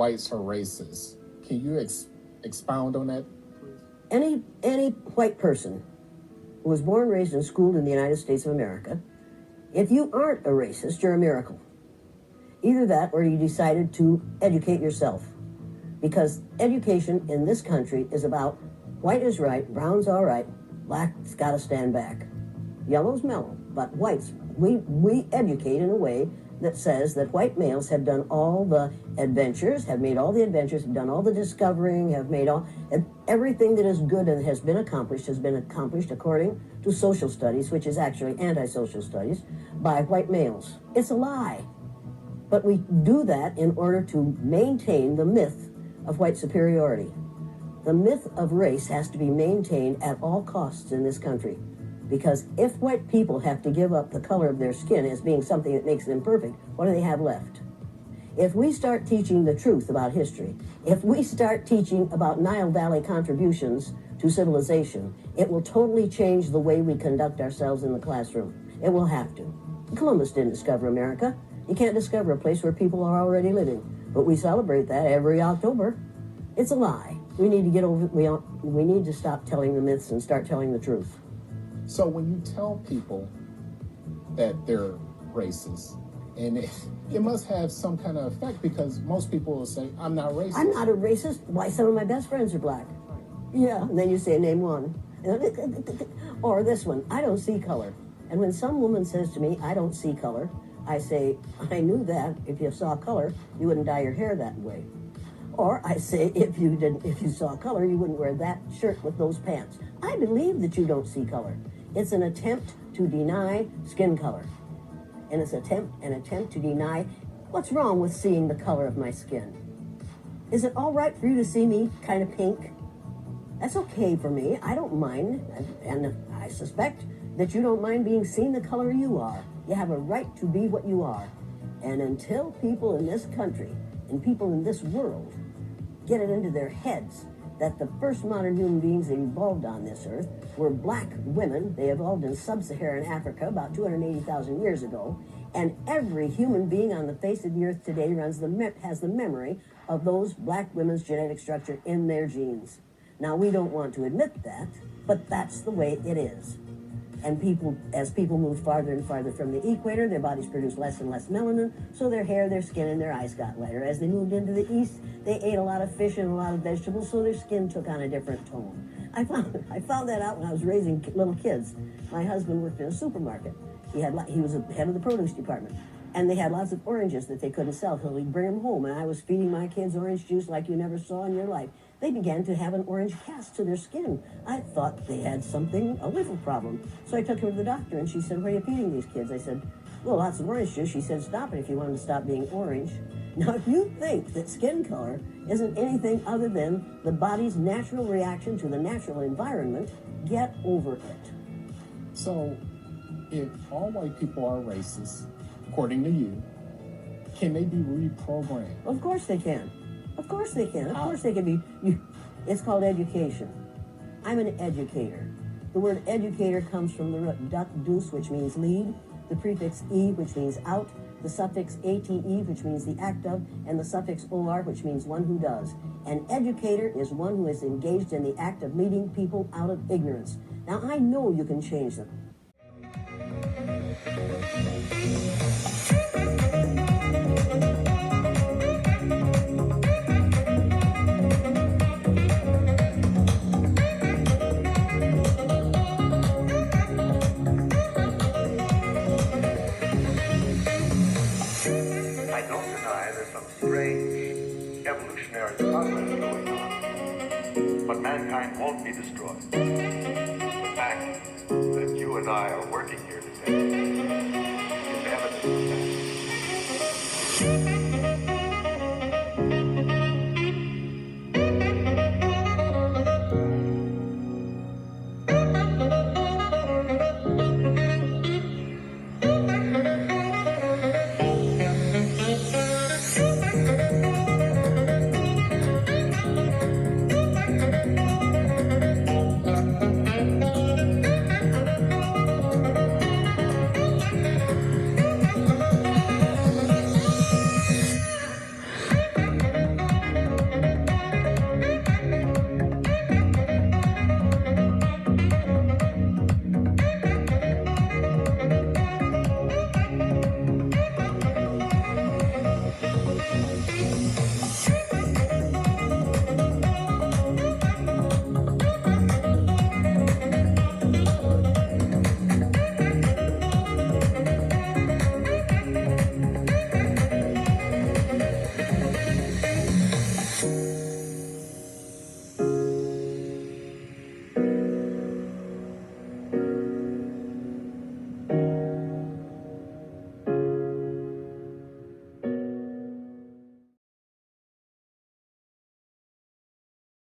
whites are racist. Can you expound on that, please? Any white person who was born, raised, and schooled in the United States of America, if you aren't a racist, you're a miracle. Either that or you decided to educate yourself. Because education in this country is about white is right, brown's all right, black's got to stand back. Yellow's mellow, but whites, we educate in a way that says that white males have done all the adventures, have made all the adventures, have done all the discovering, have made all, everything that is good and has been accomplished according to social studies, which is actually anti-social studies, by white males. It's a lie. But we do that in order to maintain the myth of white superiority. The myth of race has to be maintained at all costs in this country. Because if white people have to give up the color of their skin as being something that makes them perfect, what do they have left? If we start teaching the truth about history, if we start teaching about Nile Valley contributions to civilization, it will totally change the way we conduct ourselves in the classroom. It will have to. Columbus didn't discover America. You can't discover a place where people are already living. But we celebrate that every October. It's a lie. We need to get over, we need to stop telling the myths and start telling the truth. So when you tell people that they're racist, and it must have some kind of effect, because most people will say, I'm not racist. I'm not a racist. Why, some of my best friends are black. Yeah, and then you say, name one. Or this one, I don't see color. And when some woman says to me, I don't see color, I say, I knew that. If you saw color, you wouldn't dye your hair that way. Or I say, if you saw color, you wouldn't wear that shirt with those pants. I believe that you don't see color. It's an attempt to deny skin color. And it's an attempt to deny what's wrong with seeing the color of my skin. Is it all right for you to see me kind of pink? That's okay for me. I don't mind. And I suspect that you don't mind being seen the color you are. You have a right to be what you are. And until people in this country and people in this world get it into their heads that the first modern human beings that evolved on this earth were black women. They evolved in sub-Saharan Africa about 280,000 years ago. And every human being on the face of the earth today has the memory of those black women's genetic structure in their genes. Now, we don't want to admit that, but that's the way it is. And as people move farther and farther from the equator, their bodies produce less and less melanin, so their hair, their skin, and their eyes got lighter. As they moved into the east, they ate a lot of fish and a lot of vegetables, so their skin took on a different tone. I found that out when I was raising little kids. My husband worked in a supermarket. He was the head of the produce department. And they had lots of oranges that they couldn't sell, so he'd bring them home. And I was feeding my kids orange juice like you never saw in your life. They began to have an orange cast to their skin. I thought they had a liver problem. So I took them to the doctor, and she said, what are you feeding these kids? I said, well, lots of orange juice. She said, stop it if you want them to stop being orange. Now, if you think that skin color isn't anything other than the body's natural reaction to the natural environment, get over it. So, if all white people are racist, according to you, can they be reprogrammed? Of course they can. Of course they can. Of course they can be. It's called education. I'm an educator. The word educator comes from the root duck deuce, which means lead, the prefix e, which means out, the suffix ate, which means the act of, and the suffix or, which means one who does. An educator is one who is engaged in the act of leading people out of ignorance. Now, I know you can change them. I don't deny there's some strange evolutionary process going on, but mankind won't be destroyed. The fact that you and I are working here today